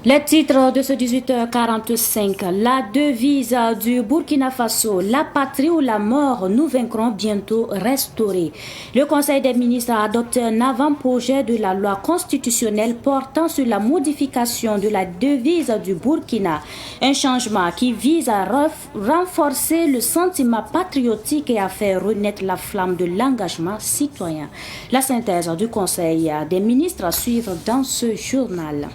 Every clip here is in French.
Les titres de ce 18h45, la devise du Burkina Faso, la patrie ou la mort, nous vaincrons bientôt restaurée. Le Conseil des ministres a adopté un avant-projet de la loi constitutionnelle portant sur la modification de la devise du Burkina. Un changement qui vise à renforcer le sentiment patriotique et à faire renaître la flamme de l'engagement citoyen. La synthèse du Conseil des ministres à suivre dans ce journal.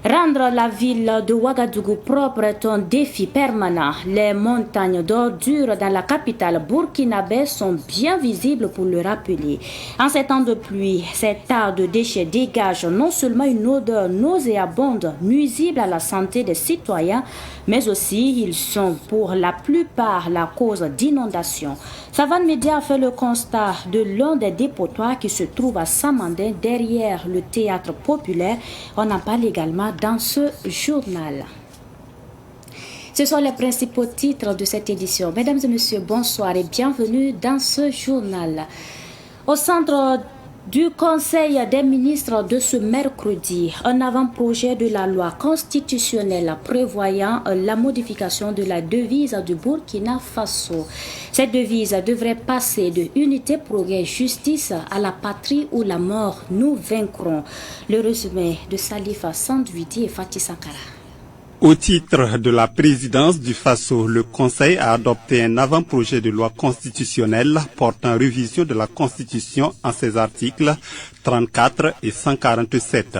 Rendre la ville de Ouagadougou propre est un défi permanent. Les montagnes d'ordures dans la capitale burkinabé sont bien visibles pour le rappeler. En ces temps de pluie, ces tas de déchets dégagent non seulement une odeur nauséabonde, nuisible à la santé des citoyens, mais aussi ils sont pour la plupart la cause d'inondations. Savane Média a fait le constat de l'un des dépotoirs qui se trouve à Samandin, derrière le théâtre populaire. On en parle également dans ce journal. Ce sont les principaux titres de cette édition. Mesdames et messieurs, bonsoir et bienvenue dans ce journal. Au centre du Conseil des ministres de ce mercredi, un avant-projet de la loi constitutionnelle prévoyant la modification de la devise du Burkina Faso. Cette devise devrait passer de unité, progrès, justice à la patrie ou la mort, nous vaincrons. Le résumé de Salifa Sandwiti et Fatih Sankara. Au titre de la présidence du Faso, le Conseil a adopté un avant-projet de loi constitutionnelle portant révision de la Constitution en ses articles 34 et 147.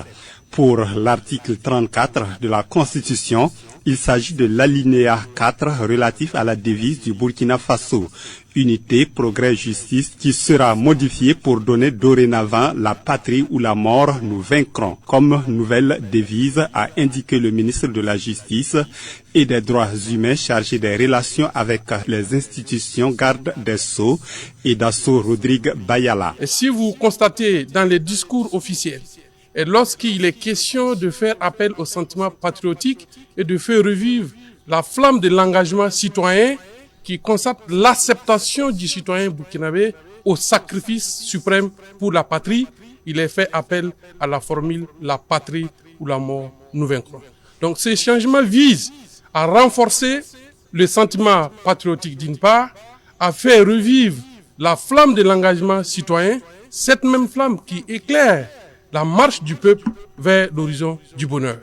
Pour l'article 34 de la Constitution, il s'agit de l'alinéa 4 relatif à la devise du Burkina Faso, unité, progrès, justice, qui sera modifié pour donner dorénavant la patrie ou la mort, nous vaincrons, comme nouvelle devise, a indiqué le ministre de la Justice et des Droits humains chargé des relations avec les institutions garde des Sceaux et d'Asso Rodrigue Bayala. Et si vous constatez dans les discours officiels, et lorsqu'il est question de faire appel au sentiment patriotique et de faire revivre la flamme de l'engagement citoyen qui constate l'acceptation du citoyen burkinabé au sacrifice suprême pour la patrie, il est fait appel à la formule « la patrie ou la mort, nous vaincrons ». Donc ces changements visent à renforcer le sentiment patriotique d'une part, à faire revivre la flamme de l'engagement citoyen, cette même flamme qui éclaire la marche du peuple vers l'horizon du bonheur.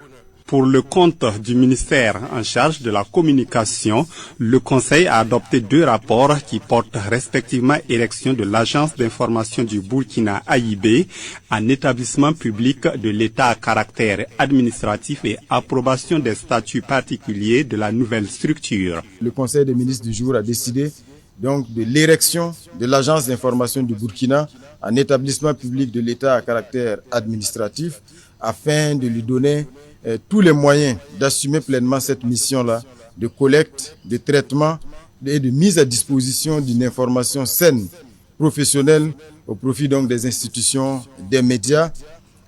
Pour le compte du ministère en charge de la communication, le Conseil a adopté 2 rapports qui portent respectivement élection de l'Agence d'information du Burkina AIB en établissement public de l'État à caractère administratif et approbation des statuts particuliers de la nouvelle structure. Le Conseil des ministres du jour a décidé donc de l'érection de l'Agence d'information du Burkina en établissement public de l'État à caractère administratif afin de lui donner tous les moyens d'assumer pleinement cette mission-là de collecte, de traitement et de mise à disposition d'une information saine, professionnelle, au profit donc des institutions, des médias,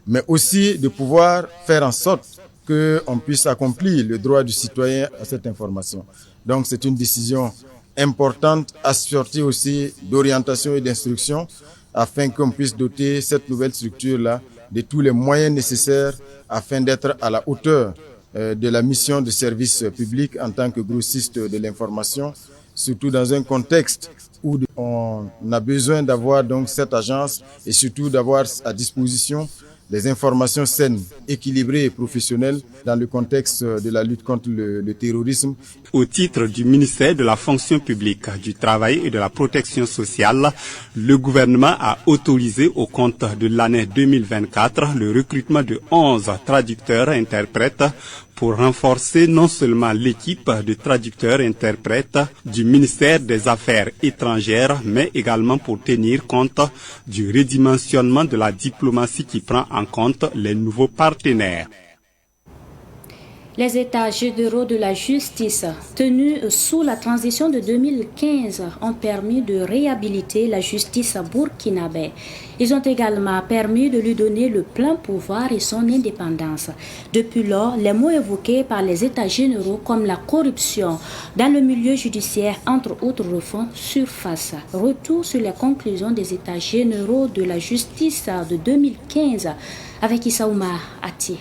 mais aussi de pouvoir faire en sorte qu'on puisse accomplir le droit du citoyen à cette information. Donc c'est une décision importante, assortie aussi d'orientation et d'instruction, afin qu'on puisse doter cette nouvelle structure-là de tous les moyens nécessaires afin d'être à la hauteur de la mission de service public en tant que grossiste de l'information, surtout dans un contexte où on a besoin d'avoir donc cette agence et surtout d'avoir à disposition des informations saines, équilibrées et professionnelles dans le contexte de la lutte contre le terrorisme. Au titre du ministère de la fonction publique, du travail et de la protection sociale, le gouvernement a autorisé au compte de l'année 2024 le recrutement de 11 traducteurs-interprètes pour renforcer non seulement l'équipe de traducteurs-interprètes du ministère des Affaires étrangères, mais également pour tenir compte du redimensionnement de la diplomatie qui prend en compte les nouveaux partenaires. Les États généraux de la justice tenus sous la transition de 2015 ont permis de réhabiliter la justice burkinabé. Ils ont également permis de lui donner le plein pouvoir et son indépendance. Depuis lors, les mots évoqués par les États généraux comme la corruption dans le milieu judiciaire, entre autres, refont surface. Retour sur les conclusions des États généraux de la justice de 2015 avec Issa Oumar Ati.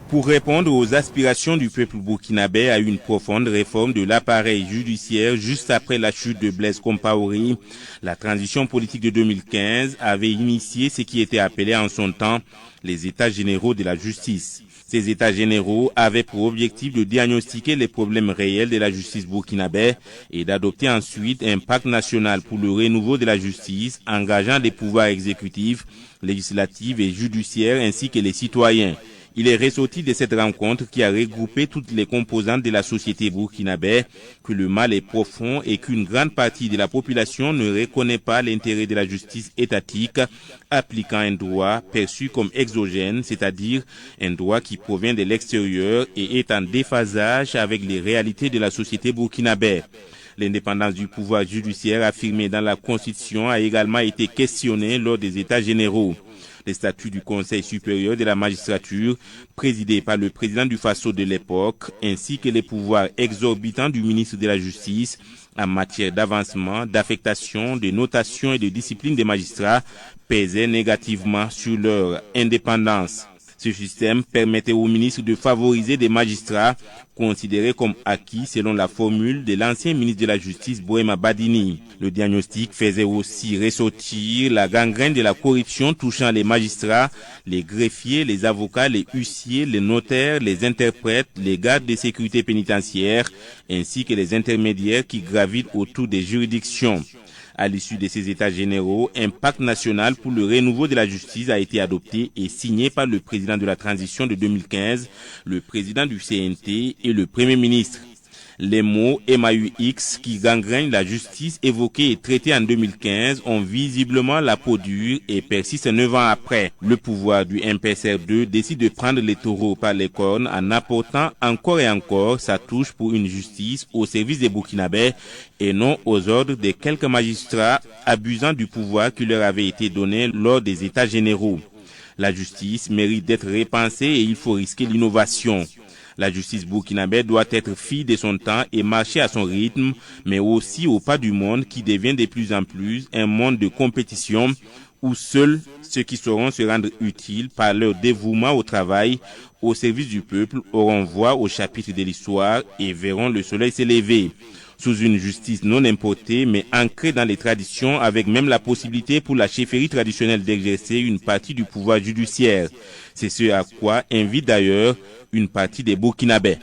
Pour répondre aux aspirations du peuple burkinabé à une profonde réforme de l'appareil judiciaire juste après la chute de Blaise Compaoré, la transition politique de 2015 avait initié ce qui était appelé en son temps les États généraux de la justice. Ces États généraux avaient pour objectif de diagnostiquer les problèmes réels de la justice burkinabé et d'adopter ensuite un pacte national pour le renouveau de la justice, engageant les pouvoirs exécutifs, législatifs et judiciaires ainsi que les citoyens. Il est ressorti de cette rencontre qui a regroupé toutes les composantes de la société burkinabé que le mal est profond et qu'une grande partie de la population ne reconnaît pas l'intérêt de la justice étatique appliquant un droit perçu comme exogène, c'est-à-dire un droit qui provient de l'extérieur et est en déphasage avec les réalités de la société burkinabé. L'indépendance du pouvoir judiciaire affirmée dans la Constitution a également été questionnée lors des États généraux. Les statuts du Conseil supérieur de la magistrature, présidé par le président du Faso de l'époque, ainsi que les pouvoirs exorbitants du ministre de la Justice en matière d'avancement, d'affectation, de notation et de discipline des magistrats, pesaient négativement sur leur indépendance. Ce système permettait au ministre de favoriser des magistrats considérés comme acquis selon la formule de l'ancien ministre de la Justice Boema Badini. Le diagnostic faisait aussi ressortir la gangrène de la corruption touchant les magistrats, les greffiers, les avocats, les huissiers, les notaires, les interprètes, les gardes de sécurité pénitentiaire, ainsi que les intermédiaires qui gravitent autour des juridictions. À l'issue de ces états généraux, un pacte national pour le renouveau de la justice a été adopté et signé par le président de la transition de 2015, le président du CNT et le premier ministre. Les mots MAUX qui gangrènent la justice évoqués et traités en 2015 ont visiblement la peau dure et persistent 9 ans après. Le pouvoir du MPSR2 décide de prendre les taureaux par les cornes en apportant encore et encore sa touche pour une justice au service des Burkinabés et non aux ordres de quelques magistrats abusant du pouvoir qui leur avait été donné lors des États généraux. La justice mérite d'être repensée et il faut risquer l'innovation. La justice burkinabé doit être fille de son temps et marcher à son rythme, mais aussi au pas du monde qui devient de plus en plus un monde de compétition où seuls ceux qui sauront se rendre utiles par leur dévouement au travail, au service du peuple, auront voix au chapitre de l'histoire et verront le soleil s'élever. Sous une justice non importée mais ancrée dans les traditions avec même la possibilité pour la chefferie traditionnelle d'exercer une partie du pouvoir judiciaire. C'est ce à quoi invite d'ailleurs une partie des Burkinabés.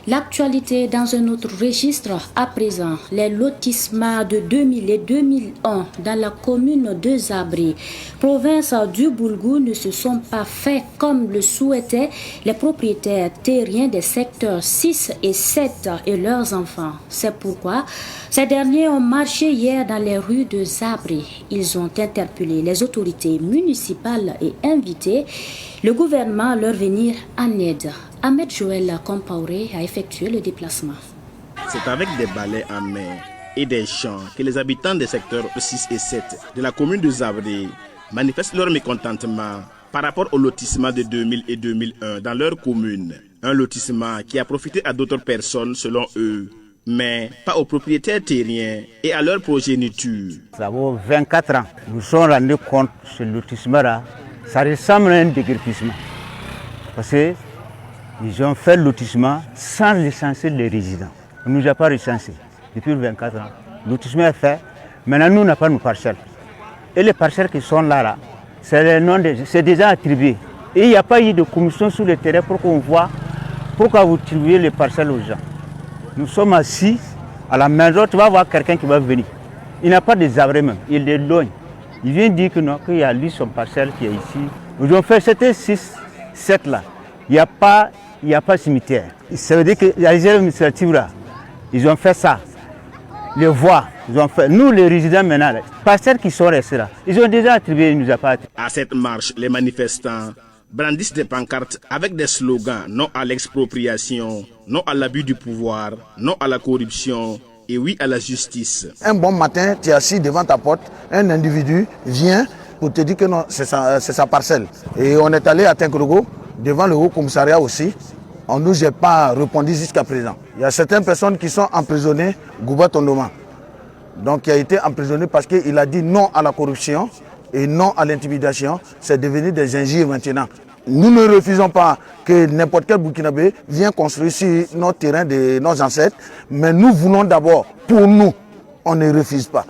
L'actualité dans un autre registre à présent, les lotissements de 2000 et 2001 dans la commune de Zabri, province du Boulgou, ne se sont pas faits comme le souhaitaient les propriétaires terriens des secteurs 6 et 7 et leurs enfants. C'est pourquoi ces derniers ont marché hier dans les rues de Zabri. Ils ont interpellé les autorités municipales et invité le gouvernement à leur venir en aide. Ahmed Joël Compaoré a effectué le déplacement. C'est avec des balais en main et des chants que les habitants des secteurs 6 et 7 de la commune de Zabri manifestent leur mécontentement par rapport au lotissement de 2000 et 2001 dans leur commune. Un lotissement qui a profité à d'autres personnes selon eux, mais pas aux propriétaires terriens et à leur progéniture. Ça vaut 24 ans. Nous sommes rendus compte que ce lotissement-là, ça ressemble à un déguerpissement. Parce qu'ils ont fait le lotissement sans licencier les résidents. On ne nous a pas recensés depuis 24 ans. Le lotissement est fait. Maintenant, nous, on n'a pas nos parcelles. Et les parcelles qui sont là, c'est déjà attribué. Et il n'y a pas eu de commission sur le terrain pour qu'on voit pourquoi vous attribuez les parcelles aux gens. Nous sommes assis à la maison, tu vas voir quelqu'un qui va venir. Il n'a pas de Zabri même, il est loin. Il vient dire que non, qu'il y a lui son parcelle qui est ici. Nous avons fait cette 6, 7 là. Il n'y a pas cimetière. Ça veut dire que les réserves administratives là, ils ont fait ça. Les voies, ils ont fait. Nous les résidents maintenant, les parcelles qui sont restés là, ils ont déjà attribué, ils nous ont pas attribué. À cette marche, les manifestants brandissent des pancartes avec des slogans non à l'expropriation, non à l'abus du pouvoir, non à la corruption et oui à la justice. Un bon matin, tu es assis devant ta porte, un individu vient pour te dire que non, c'est sa parcelle. Et on est allé à Tinkrogo, devant le haut commissariat aussi. On ne nous a pas répondu jusqu'à présent. Il y a certaines personnes qui sont emprisonnées, Gouba Tondoma. Donc il a été emprisonné parce qu'il a dit non à la corruption et non à l'intimidation. C'est devenu des injures maintenant. Nous ne refusons pas que n'importe quel Burkinabé vienne construire sur notre terrain de nos ancêtres, mais nous voulons d'abord, pour nous, on ne refuse pas.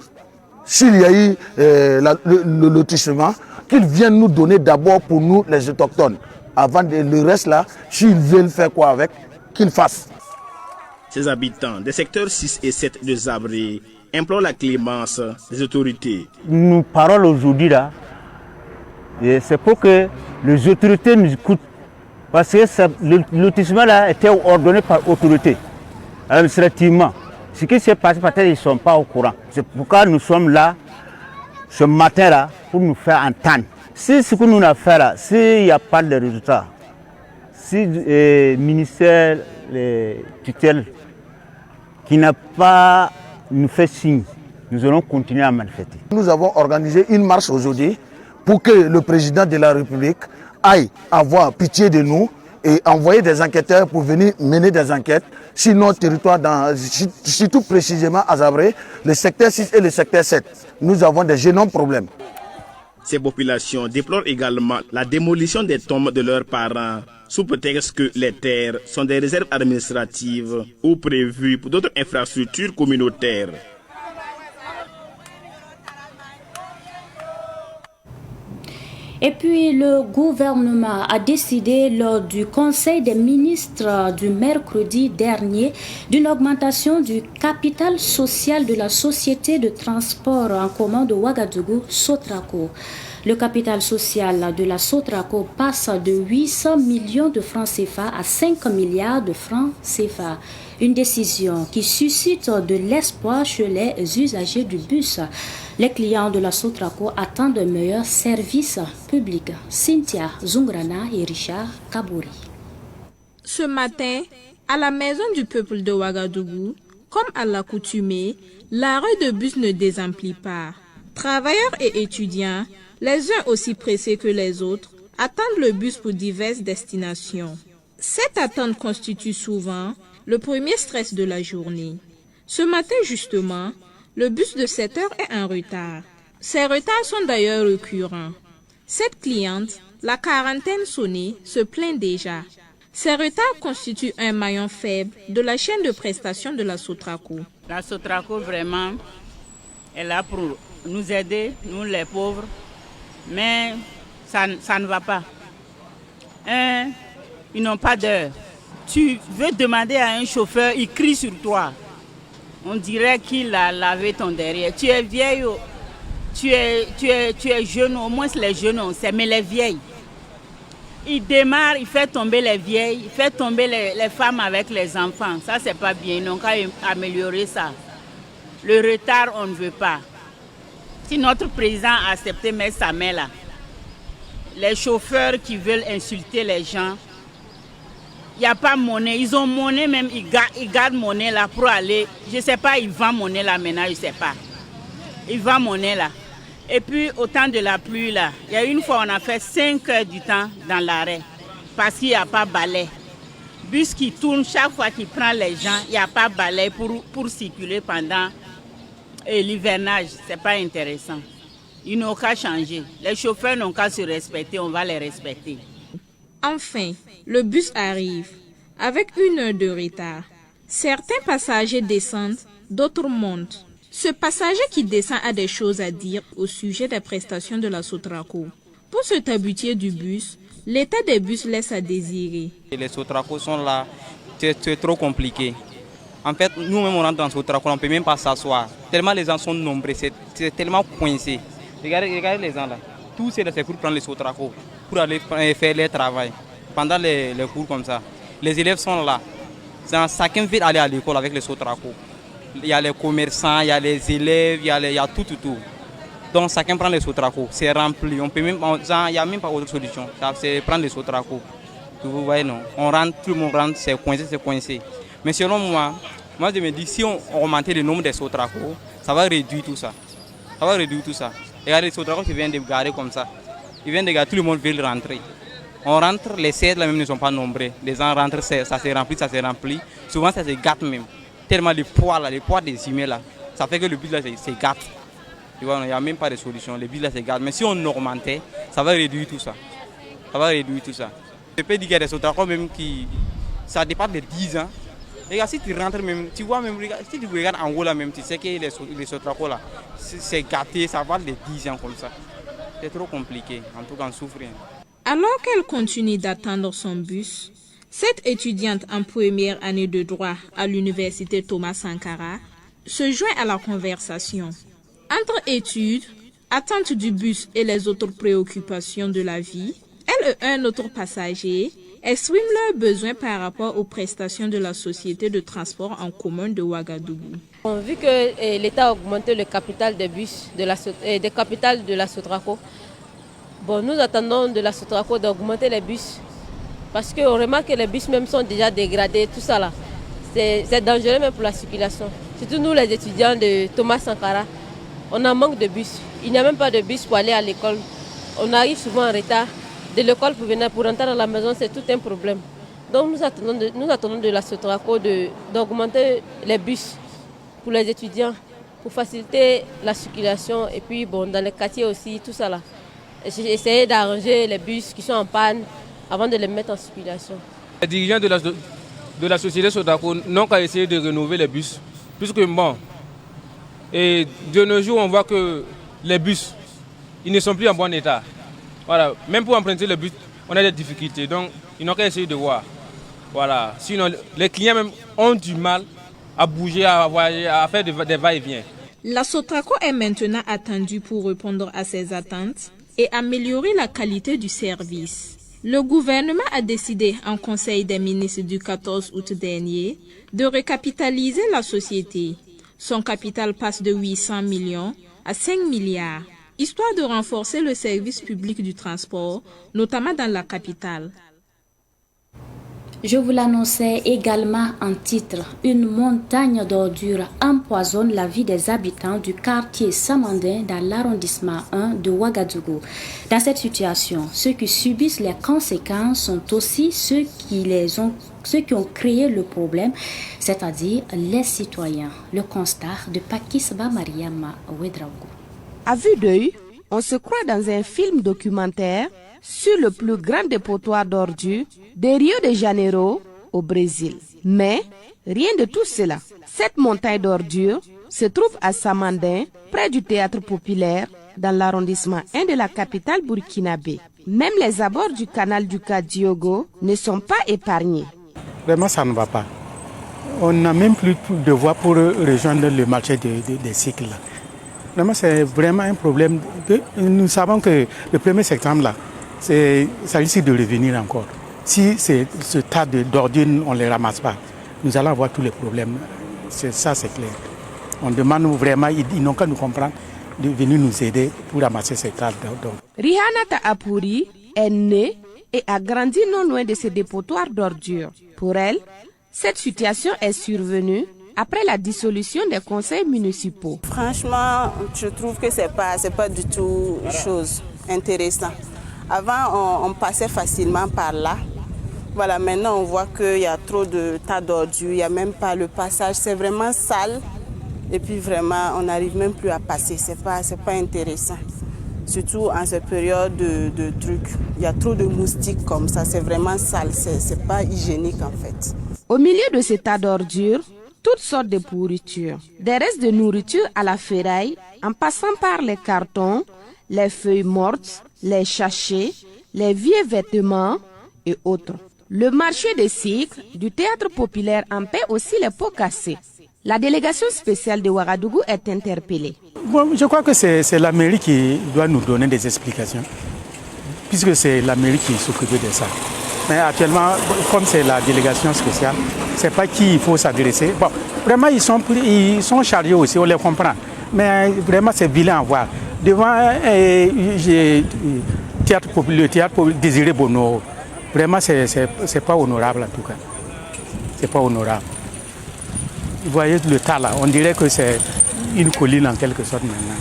S'il y a eu le lotissement, qu'ils viennent nous donner d'abord pour nous les autochtones. Avant le reste là, s'ils veulent faire quoi avec, qu'ils fassent. Ces habitants des secteurs 6 et 7 de Zabré implorent la clémence des autorités. Nous parlons aujourd'hui là, c'est pour que les autorités nous écoutent. Parce que le lotissement là était ordonné par l'autorité, administrativement. Ce qui s'est passé, peut-être ils ne sont pas au courant. C'est pourquoi nous sommes là, ce matin-là, pour nous faire entendre. Si ce que nous avons fait là, s'il n'y a pas de résultat, si le ministère, les tutelles, qui n'a pas nous fait signe, nous allons continuer à manifester. Nous avons organisé une marche aujourd'hui pour que le président de la République aille avoir pitié de nous et envoyer des enquêteurs pour venir mener des enquêtes sur notre territoire, surtout précisément à Zabré, le secteur 6 et le secteur 7. Nous avons des énormes problèmes. Ces populations déplorent également la démolition des tombes de leurs parents sous prétexte que les terres sont des réserves administratives ou prévues pour d'autres infrastructures communautaires. Et puis le gouvernement a décidé lors du Conseil des ministres du mercredi dernier d'une augmentation du capital social de la société de transport en commun de Ouagadougou, Sotraco. Le capital social de la Sotraco passe de 800 millions de francs CFA à 5 milliards de francs CFA. Une décision qui suscite de l'espoir chez les usagers du bus. Les clients de la Sotraco attendent de meilleurs services publics. Cynthia Zungrana et Richard Kabouri. Ce matin, à la maison du peuple de Ouagadougou, comme à l'accoutumée, l'arrêt de bus ne désemplit pas. Travailleurs et étudiants, les uns aussi pressés que les autres, attendent le bus pour diverses destinations. Cette attente constitue souvent le premier stress de la journée. Ce matin justement, le bus de 7 heures est en retard. Ces retards sont d'ailleurs récurrents. Cette cliente, la quarantaine sonnée, se plaint déjà. Ces retards constituent un maillon faible de la chaîne de prestation de la Sotraco. La Sotraco vraiment est là pour nous aider, nous les pauvres, mais ça ne va pas. Ils n'ont pas d'heure. Tu veux demander à un chauffeur, il crie sur toi. On dirait qu'il a lavé ton derrière. Tu es vieille, tu es jeune, au moins les jeunes on sait, mais les vieilles. Il démarre, il fait tomber les vieilles, il fait tomber les femmes avec les enfants. Ça, c'est pas bien, ils n'ont qu'à améliorer ça. Le retard, on ne veut pas. Si notre président a accepté de mettre sa main là, les chauffeurs qui veulent insulter les gens, il n'y a pas monnaie. Ils ont monnaie même, ils gardent monnaie là pour aller. Je ne sais pas, ils vendent monnaie là maintenant, je ne sais pas. Ils vendent monnaie là. Et puis au temps de la pluie là, il y a une fois on a fait 5 heures du temps dans l'arrêt parce qu'il n'y a pas balai. Bus qui tourne chaque fois qu'il prend les gens, il n'y a pas balai pour circuler pendant l'hivernage. Ce n'est pas intéressant. Ils n'ont qu'à changer. Les chauffeurs n'ont qu'à se respecter, on va les respecter. Enfin, le bus arrive, avec 1 heure de retard. Certains passagers descendent, d'autres montent. Ce passager qui descend a des choses à dire au sujet des prestations de la Sotraco. Pour se tabutier du bus, l'état des bus laisse à désirer. Les Sotraco sont là, c'est trop compliqué. En fait, nous-mêmes on rentre dans Sotraco, on ne peut même pas s'asseoir. Tellement les gens sont nombreux, c'est tellement coincé. Regardez les gens là, tous c'est pour prendre les Sotraco, pour aller faire leur travail. Pendant les cours comme ça, les élèves sont là. Chacun veut aller à l'école avec les Sotraco. Il y a les commerçants, il y a les élèves, il y a tout. Donc chacun prend les Sotraco, c'est rempli. Il n'y a même pas autre solution, c'est prendre les Sotraco. Vous voyez non, on rentre, tout le monde rentre, c'est coincé. Mais selon moi je me dis si on augmentait le nombre des Sotraco, ça va réduire tout ça. Regardez les Sotraco qui viennent de garer comme ça. Ils viennent de garer, tout le monde veut rentrer. On rentre, les sièges là même ne sont pas nombreux. Les gens rentrent, ça se remplit. Souvent ça se gâte même. Tellement les poids des humains là, ça fait que le bus là se gâte. Tu vois, il n'y a même pas de solution, le bus là se gâte. Mais si on augmentait, ça va réduire tout ça. ça va réduire tout ça. Je peux dire qu'il y a des Sotraco même qui, ça dépasse de 10 ans. Regarde, si tu rentres même, tu vois même, si tu regardes en haut là même, tu sais que les Sotraco là, c'est gâté, ça va de 10 ans comme ça. C'est trop compliqué, en tout cas on souffre. Alors qu'elle continue d'attendre son bus, cette étudiante en première année de droit à l'université Thomas Sankara se joint à la conversation. Entre études, attente du bus et les autres préoccupations de la vie, elle et un autre passager expriment leurs besoins par rapport aux prestations de la société de transport en commun de Ouagadougou. Vu que l'État a augmenté le capital des bus, des capitales de la Sotraco, bon, nous attendons de la Sotraco d'augmenter les bus. Parce qu'on remarque que les bus même sont déjà dégradés, tout ça là. C'est dangereux même pour la circulation. Surtout nous les étudiants de Thomas Sankara, on a manque de bus. Il n'y a même pas de bus pour aller à l'école. On arrive souvent en retard. De l'école pour rentrer dans la maison, c'est tout un problème. Donc nous attendons de la Sotraco d'augmenter les bus pour les étudiants, pour faciliter la circulation. Et puis bon, dans les quartiers aussi, tout ça là. Essayer d'arranger les bus qui sont en panne avant de les mettre en circulation. Les dirigeants de la société Sotraco n'ont qu'à essayer de rénover les bus. Puisque bon, et de nos jours, on voit que les bus, ils ne sont plus en bon état. Voilà, même pour emprunter le bus, on a des difficultés. Donc, ils n'ont qu'à essayer de voir. Voilà. Sinon, les clients même ont du mal à bouger, à voyager, à faire des va-et-vient. La Sotraco est maintenant attendue pour répondre à ces attentes et améliorer la qualité du service. Le gouvernement a décidé en Conseil des ministres du 14 août dernier de recapitaliser la société. Son capital passe de 800 millions à 5 milliards. Histoire de renforcer le service public du transport, notamment dans la capitale. Je vous l'annonçais également en titre. Une montagne d'ordures empoisonne la vie des habitants du quartier Samandin dans l'arrondissement 1 de Ouagadougou. Dans cette situation, ceux qui subissent les conséquences sont aussi ceux qui ont créé le problème, c'est-à-dire les citoyens. Le constat de Pakisba Mariama Ouedraogo. À vue d'œil, on se croit dans un film documentaire sur le plus grand dépotoir d'ordures de Rio de Janeiro au Brésil. Mais rien de tout cela. Cette montagne d'ordures se trouve à Samandin, près du théâtre populaire, dans l'arrondissement 1 de la capitale burkinabé. Même les abords du canal du Diogo ne sont pas épargnés. Vraiment, ça ne va pas. On n'a même plus de voie pour rejoindre le marché des cycles. Vraiment, c'est vraiment un problème. Nous savons que le 1er septembre, là, ça risque de revenir encore. Si ce tas d'ordures, on ne les ramasse pas, nous allons avoir tous les problèmes. Ça, c'est clair. On demande vraiment, ils n'ont qu'à nous comprendre, de venir nous aider pour ramasser ces tas d'ordures. Rihanna Apuri est née et a grandi non loin de ce dépotoir d'ordures. Pour elle, cette situation est survenue après la dissolution des conseils municipaux. Franchement, je trouve que c'est pas du tout chose intéressante. Avant, on passait facilement par là. Voilà, maintenant on voit qu'il y a trop de tas d'ordures, il n'y a même pas le passage, c'est vraiment sale. Et puis vraiment, on n'arrive même plus à passer, c'est pas intéressant. Surtout en cette période de trucs, il y a trop de moustiques comme ça, c'est vraiment sale, c'est pas hygiénique en fait. Au milieu de ces tas d'ordures, toutes sortes de pourritures, des restes de nourriture à la ferraille, en passant par les cartons, les feuilles mortes, les sachets, les vieux vêtements et autres. Le marché des cycles du théâtre populaire en paie aussi les pots cassés. La délégation spéciale de Ouagadougou est interpellée. Bon, je crois que c'est la mairie qui doit nous donner des explications, puisque c'est la mairie qui s'occupe de ça. Mais actuellement, comme c'est la délégation spéciale, c'est pas qui il faut s'adresser. Bon, vraiment, ils sont chargés aussi, on les comprend. Mais vraiment, c'est vilain à voir. Devant le théâtre Désiré Bono, vraiment, c'est pas honorable en tout cas. C'est pas honorable. Vous voyez le tas là, on dirait que c'est une colline en quelque sorte maintenant.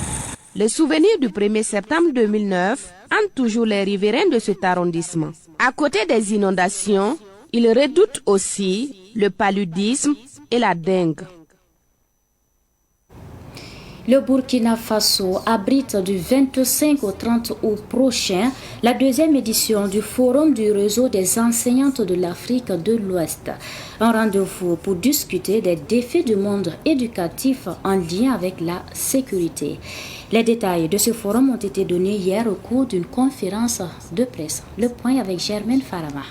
Les souvenirs du 1er septembre 2009 hantent toujours les riverains de cet arrondissement. À côté des inondations, ils redoutent aussi le paludisme et la dengue. Le Burkina Faso abrite du 25 au 30 août prochain la deuxième édition du Forum du réseau des enseignantes de l'Afrique de l'Ouest. Un rendez-vous pour discuter des défis du monde éducatif en lien avec la sécurité. Les détails de ce forum ont été donnés hier au cours d'une conférence de presse. Le point avec Germaine Farama.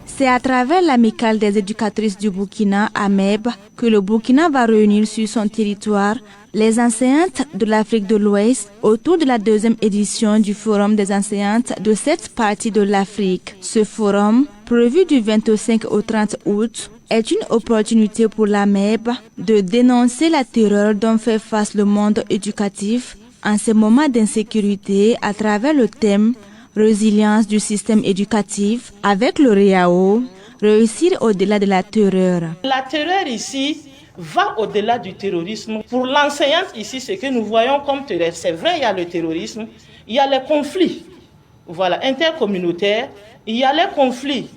C'est à travers l'amicale des éducatrices du Burkina, AMEB, que le Burkina va réunir sur son territoire les enseignantes de l'Afrique de l'Ouest autour de la deuxième édition du Forum des enseignantes de cette partie de l'Afrique. Ce forum, prévu du 25 au 30 août, est une opportunité pour l'AMEB de dénoncer la terreur dont fait face le monde éducatif en ces moments d'insécurité à travers le thème résilience du système éducatif avec le REAO, réussir au-delà de la terreur. La terreur ici va au-delà du terrorisme. Pour l'enseignante ici, ce que nous voyons comme terreur, c'est vrai, il y a le terrorisme, il y a les conflits intercommunautaires, il y a les conflits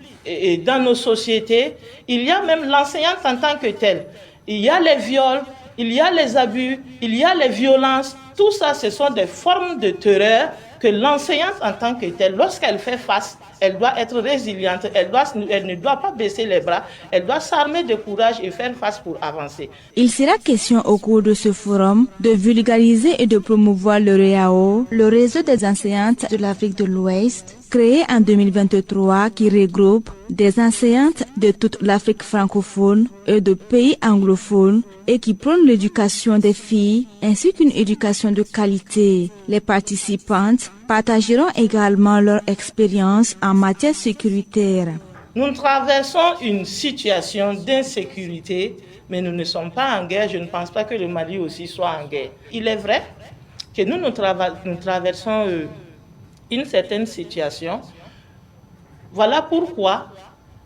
dans nos sociétés, il y a même l'enseignante en tant que telle. Il y a les viols, il y a les abus, il y a les violences. Tout ça, ce sont des formes de terreur que l'enseignante en tant que telle, lorsqu'elle fait face, elle doit être résiliente, elle ne doit pas baisser les bras, elle doit s'armer de courage et faire face pour avancer. Il sera question au cours de ce forum de vulgariser et de promouvoir le REAO, le réseau des enseignantes de l'Afrique de l'Ouest, créé en 2023 qui regroupe des enseignantes de toute l'Afrique francophone et de pays anglophones et qui prône l'éducation des filles ainsi qu'une éducation de qualité. Les participantes partageront également leur expérience en matière sécuritaire. Nous traversons une situation d'insécurité, mais nous ne sommes pas en guerre. Je ne pense pas que le Mali aussi soit en guerre. Il est vrai que nous traversons une certaine situation. Voilà pourquoi,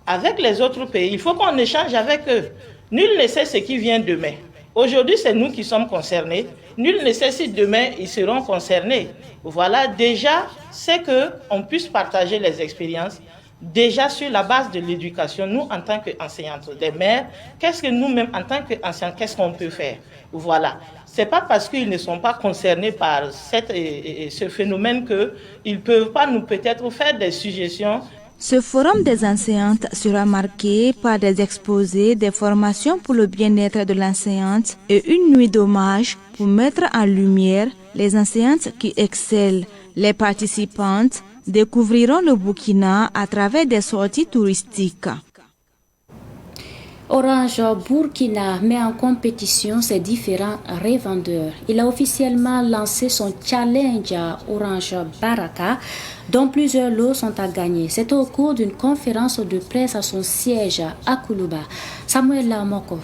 avec les autres pays, il faut qu'on échange avec eux. Nul ne sait ce qui vient demain. Aujourd'hui, c'est nous qui sommes concernés. Nul ne sait si demain, ils seront concernés. Voilà, déjà, c'est qu'on puisse partager les expériences. Déjà, sur la base de l'éducation, nous, en tant qu'enseignantes des mères, qu'est-ce que nous-mêmes, en tant qu'enseignants, qu'est-ce qu'on peut faire? Voilà. Ce n'est pas parce qu'ils ne sont pas concernés par ce phénomène qu'ils ne peuvent pas nous peut-être faire des suggestions. Ce forum des enseignantes sera marqué par des exposés, des formations pour le bien-être de l'enseignante et une nuit d'hommage pour mettre en lumière les enseignantes qui excellent. Les participantes découvriront le Burkina à travers des sorties touristiques. Orange Burkina met en compétition ses différents revendeurs. Il a officiellement lancé son challenge Orange Baraka, dont plusieurs lots sont à gagner. C'est au cours d'une conférence de presse à son siège à Koulouba. Samuel Lamoko.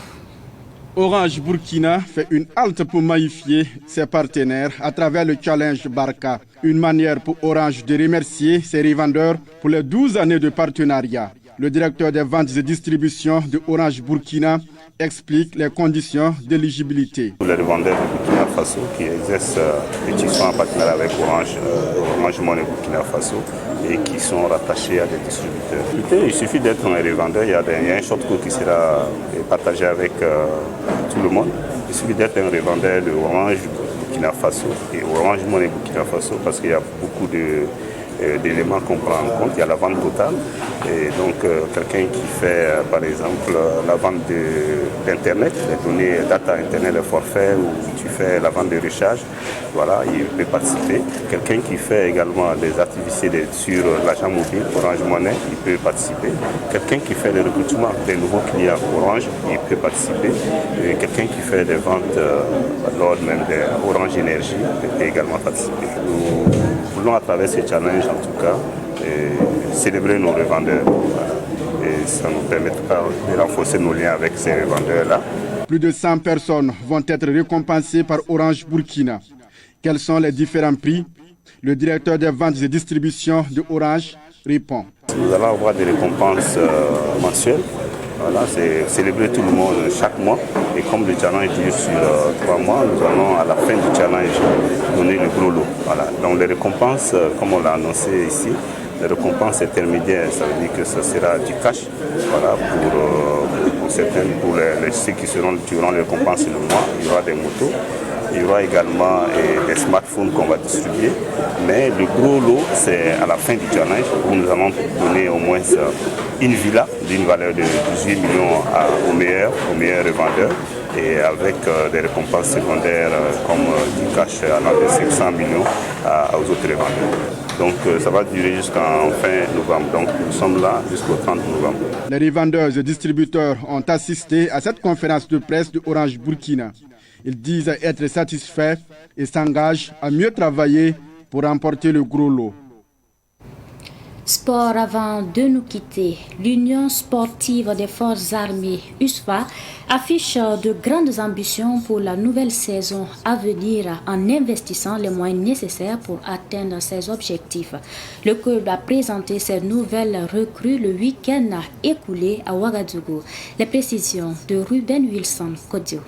Orange Burkina fait une halte pour magnifier ses partenaires à travers le challenge Baraka. Une manière pour Orange de remercier ses revendeurs pour les 12 années de partenariat. Le directeur des ventes et distribution de Orange Burkina explique les conditions d'éligibilité. Les revendeurs du Burkina Faso qui exercent et qui sont en partenariat avec Orange Money Burkina Faso et qui sont rattachés à des distributeurs. Il suffit d'être un revendeur, il y a un shortcode qui sera partagé avec tout le monde. Il suffit d'être un revendeur de Orange Burkina Faso et Orange Money Burkina Faso parce qu'il y a beaucoup d'éléments qu'on prend en compte. Il y a la vente totale et donc quelqu'un qui fait par exemple la vente d'internet, les données data internet, le forfait, ou tu fais la vente de recharge, voilà, il peut participer. Quelqu'un qui fait également des activités sur l'agent mobile Orange Money, il peut participer. Quelqu'un qui fait le recrutement des nouveaux clients Orange, il peut participer. Et quelqu'un qui fait des ventes lors même de Orange Énergie peut également participer. Nous voulons à travers ce challenge en tout cas célébrer nos revendeurs et ça nous permettra de renforcer nos liens avec ces revendeurs-là. Plus de 100 personnes vont être récompensées par Orange Burkina. Quels sont les différents prix? Le directeur des ventes et distribution de Orange répond. Nous allons avoir des récompenses mensuelles. Voilà, c'est célébrer tout le monde chaque mois. Et comme le challenge dure sur 3 mois, nous allons à la fin du challenge donner le gros lot. Voilà. Donc les récompenses, comme on l'a annoncé ici, les récompenses intermédiaires, ça veut dire que ce sera du cash. Voilà, pour certaines, pour ceux qui seront durant les récompenses le mois, il y aura des motos. Il y aura également des smartphones qu'on va distribuer. Mais le gros lot, c'est à la fin du challenge où nous allons donner au moins une villa d'une valeur de 18 millions aux meilleurs revendeurs et avec des récompenses secondaires comme du cash allant de 500 millions aux autres revendeurs. Donc ça va durer jusqu'en fin novembre. Donc nous sommes là jusqu'au 30 novembre. Les revendeurs et distributeurs ont assisté à cette conférence de presse de Orange Burkina. Ils disent être satisfaits et s'engagent à mieux travailler pour remporter le gros lot. Sport avant de nous quitter, l'Union sportive des forces armées, USFA, affiche de grandes ambitions pour la nouvelle saison à venir en investissant les moyens nécessaires pour atteindre ses objectifs. Le club a présenté ses nouvelles recrues le week-end écoulé à Ouagadougou. Les précisions de Ruben Wilson Kodio.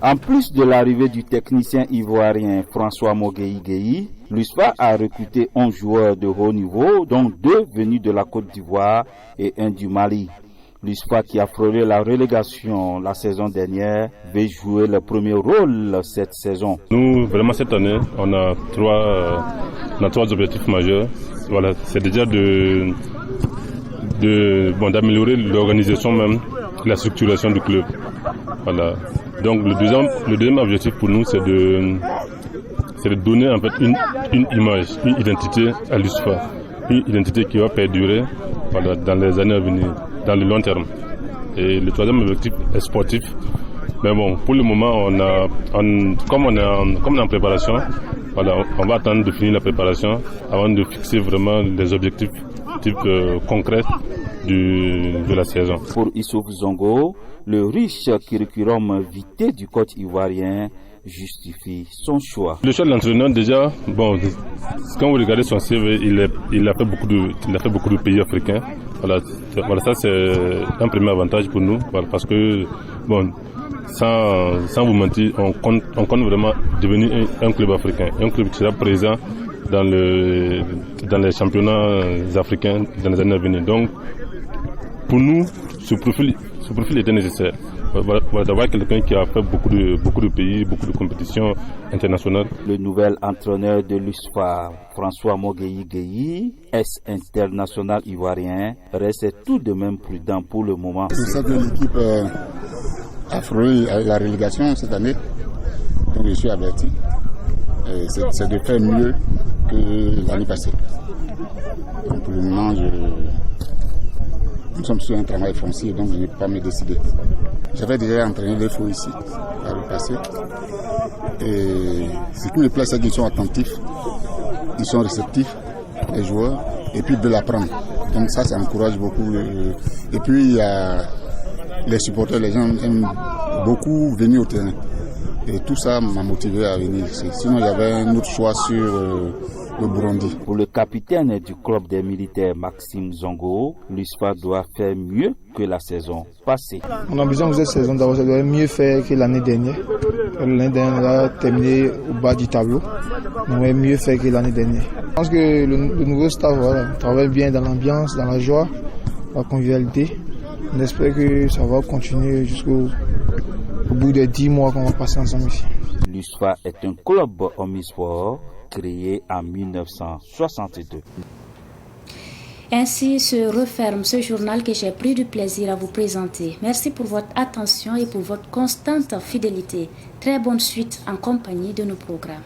En plus de l'arrivée du technicien ivoirien François Mogueï, l'USFA a recruté 11 joueurs de haut niveau, dont 2 venus de la Côte d'Ivoire et 1 du Mali. L'USFA, qui a frôlé la relégation la saison dernière, veut jouer le premier rôle cette saison. Nous, vraiment cette année, on a trois objectifs majeurs. Voilà, c'est déjà d'améliorer l'organisation même, la structuration du club. Voilà. Donc le deuxième objectif pour nous, c'est de donner en fait une image, une identité à l'USFA, une identité qui va perdurer dans les années à venir, dans le long terme. Et le troisième objectif est sportif. Mais bon, pour le moment, comme on est en préparation, on va attendre de finir la préparation avant de fixer vraiment les objectifs concrets de la saison. Pour Issouf Zongo, le riche curriculum vitae du coach ivoirien justifie son choix. Le choix de l'entraîneur, déjà, quand vous regardez son CV, il a fait beaucoup de pays africains. Voilà, ça c'est un premier avantage pour nous, parce que sans vous mentir, on compte vraiment devenir un club africain, un club qui sera présent dans les championnats africains dans les années à venir. Donc, pour nous, ce profil était nécessaire. D'avoir quelqu'un qui a fait beaucoup de pays, beaucoup de compétitions internationales. Le nouvel entraîneur de l'USFA, François Mogueï, ex-international ivoirien, reste tout de même prudent pour le moment. C'est ça que l'équipe a frôlé la relégation cette année, donc je suis averti. C'est de faire mieux que l'année passée. Donc pour le moment, nous sommes sur un travail foncier, donc je n'ai pas me décider. J'avais déjà entraîné les faux ici, par le passé. Et ce qui me plaît, c'est qu'ils sont attentifs, ils sont réceptifs, les joueurs, et puis de l'apprendre. Donc ça encourage beaucoup. Et puis il y a les supporters, les gens aiment beaucoup venir au terrain. Et tout ça m'a motivé à venir ici. Sinon, il y avait un autre choix sur le Burundi. Pour le capitaine du club des militaires, Maxime Zongo, l'USFA doit faire mieux que la saison passée. Mon ambition pour cette saison, d'abord, ça doit mieux faire que l'année dernière. L'année dernière, on a terminé au bas du tableau. On doit mieux faire que l'année dernière. Je pense que le nouveau staff travaille bien dans l'ambiance, dans la joie, la convivialité. On espère que ça va continuer jusqu'au bout des 10 mois qu'on va passer ensemble ici. L'USFA est un club omnisport créé en 1962. Ainsi se referme ce journal que j'ai pris du plaisir à vous présenter. Merci pour votre attention et pour votre constante fidélité. Très bonne suite en compagnie de nos programmes.